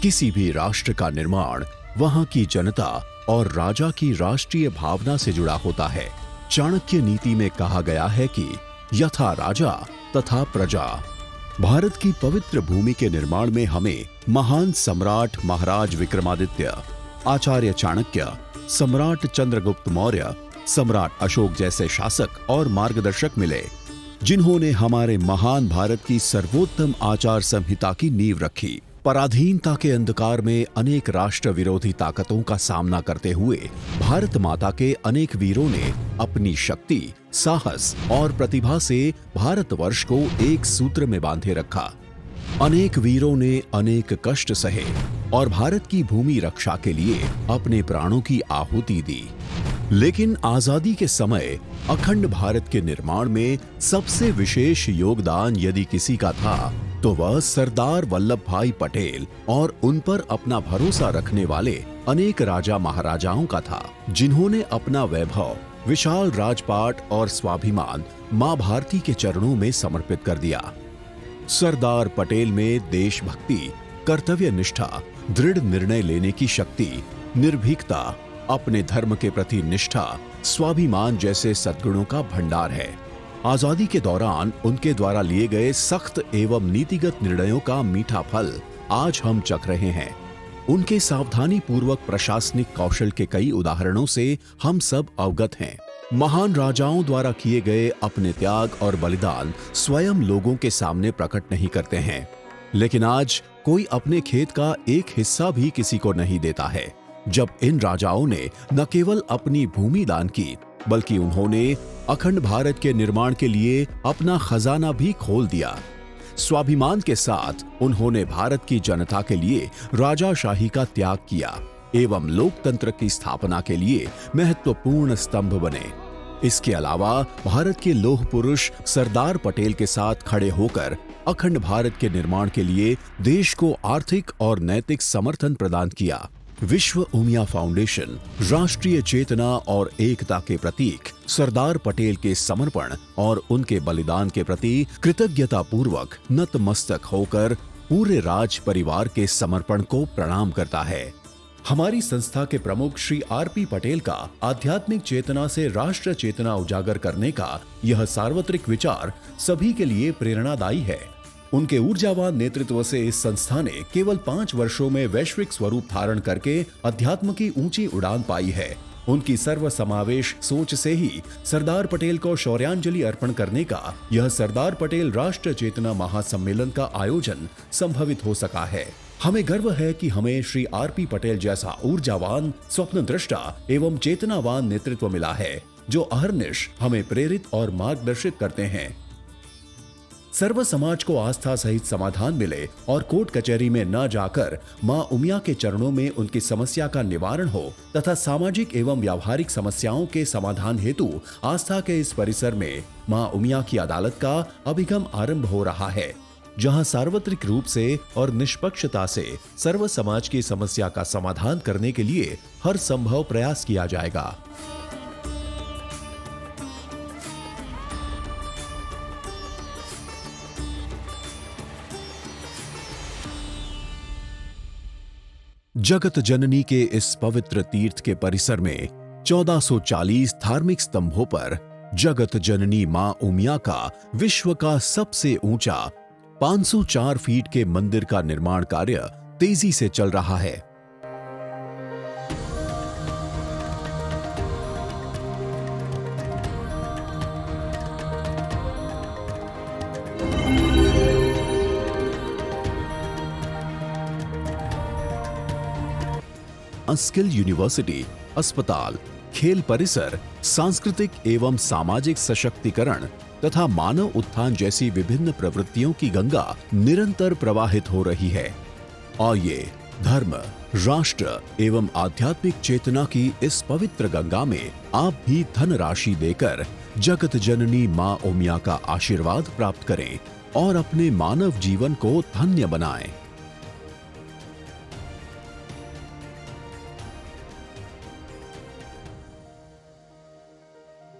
किसी भी राष्ट्र का निर्माण वहां की जनता और राजा की राष्ट्रीय भावना से जुड़ा होता है। चाणक्य नीति में कहा गया है कि यथा राजा तथा प्रजा। भारत की पवित्र भूमि के निर्माण में हमें महान सम्राट महाराज विक्रमादित्य, आचार्य चाणक्य, सम्राट चंद्रगुप्त मौर्य, सम्राट अशोक जैसे शासक और मार्गदर्शक मिले, जिन्होंने हमारे महान भारत की सर्वोत्तम आचार संहिता की नींव रखी। पराधीनता के अंधकार में अनेक राष्ट्र विरोधी ताकतों का सामना करते हुए भारत माता के अनेक वीरों ने अपनी शक्ति, साहस और प्रतिभा से भारतवर्ष को एक सूत्र में बांधे रखा। अनेक वीरों ने अनेक कष्ट सहे और भारत की भूमि रक्षा के लिए अपने प्राणों की आहुति दी। लेकिन आजादी के समय अखंड भारत के निर्माण में सबसे विशेष योगदान यदि किसी का था तो वह सरदार वल्लभ भाई पटेल और उन पर अपना भरोसा रखने वाले अनेक राजा महाराजाओं का था, जिन्होंने अपना वैभव, विशाल राजपाट और स्वाभिमान मां भारती के चरणों में समर्पित कर दिया। सरदार पटेल में देशभक्ति, कर्तव्य निष्ठा, दृढ़ निर्णय लेने की शक्ति, निर्भीकता, अपने धर्म के प्रति निष्ठा, स्वाभिमान जैसे सद्गुणों का भंडार है। आजादी के दौरान उनके द्वारा लिए गए सख्त एवं नीतिगत निर्णयों का मीठा फल आज हम चख रहे हैं। उनके सावधानी पूर्वक प्रशासनिक कौशल के कई उदाहरणों से हम सब अवगत हैं। महान राजाओं द्वारा किए गए अपने त्याग और बलिदान स्वयं लोगों के सामने प्रकट नहीं करते हैं, लेकिन आज कोई अपने खेत का एक हिस्सा भी किसी को नहीं देता है। जब इन राजाओं ने न केवल अपनी भूमि दान की, बल्कि उन्होंने अखंड भारत के निर्माण के लिए अपना खजाना भी खोल दिया। स्वाभिमान के साथ उन्होंने भारत की जनता के लिए राजाशाही का त्याग किया एवं लोकतंत्र की स्थापना के लिए महत्वपूर्ण स्तंभ बने। इसके अलावा भारत के लौह पुरुष सरदार पटेल के साथ खड़े होकर अखंड भारत के निर्माण के लिए देश को आर्थिक और नैतिक समर्थन प्रदान किया। विश्व उमिया फाउंडेशन राष्ट्रीय चेतना और एकता के प्रतीक सरदार पटेल के समर्पण और उनके बलिदान के प्रति कृतज्ञता पूर्वक नतमस्तक होकर पूरे राज परिवार के समर्पण को प्रणाम करता है। हमारी संस्था के प्रमुख श्री आरपी पटेल का आध्यात्मिक चेतना से राष्ट्र चेतना उजागर करने का यह सार्वत्रिक विचार सभी के लिए प्रेरणादायी है। उनके ऊर्जावान नेतृत्व से इस संस्था ने केवल 5 वर्षों में वैश्विक स्वरूप धारण करके अध्यात्म की ऊंची उड़ान पाई है। उनकी सर्वसमावेश सोच से ही सरदार पटेल को शौर्यांजलि अर्पण करने का यह सरदार पटेल राष्ट्र चेतना महासम्मेलन का आयोजन संभवित हो सका है। हमें गर्व है कि हमें श्री आरपी पटेल जैसा ऊर्जावान, स्वप्नदृष्टा एवं चेतनावान नेतृत्व मिला है, जो अहर्निश हमें प्रेरित और मार्गदर्शित करते हैं। सर्व समाज को आस्था सहित समाधान मिले और कोर्ट कचहरी में न जाकर मां उमिया के चरणों में उनकी समस्या का निवारण हो तथा सामाजिक एवं व्यावहारिक समस्याओं के समाधान हेतु आस्था के इस परिसर में मां उमिया की अदालत का अभिगम आरंभ हो रहा है, जहां सार्वत्रिक रूप से और निष्पक्षता से सर्व समाज की समस्या का समाधान करने के लिए हर संभव प्रयास किया जाएगा। जगत जननी के इस पवित्र तीर्थ के परिसर में 1440 धार्मिक स्तंभों पर जगत जननी मां उमिया का विश्व का सबसे ऊंचा 504 फीट के मंदिर का निर्माण कार्य तेजी से चल रहा है। स्किल यूनिवर्सिटी, अस्पताल, खेल परिसर, सांस्कृतिक एवं सामाजिक सशक्तिकरण तथा मानव उत्थान जैसी विभिन्न प्रवृत्तियों की गंगा निरंतर प्रवाहित हो रही है। और ये धर्म, राष्ट्र एवं आध्यात्मिक चेतना की इस पवित्र गंगा में आप भी धनराशि देकर जगत जननी मां उमिया का आशीर्वाद प्राप्त करें और अपने मानव जीवन को धन्य बनाएं।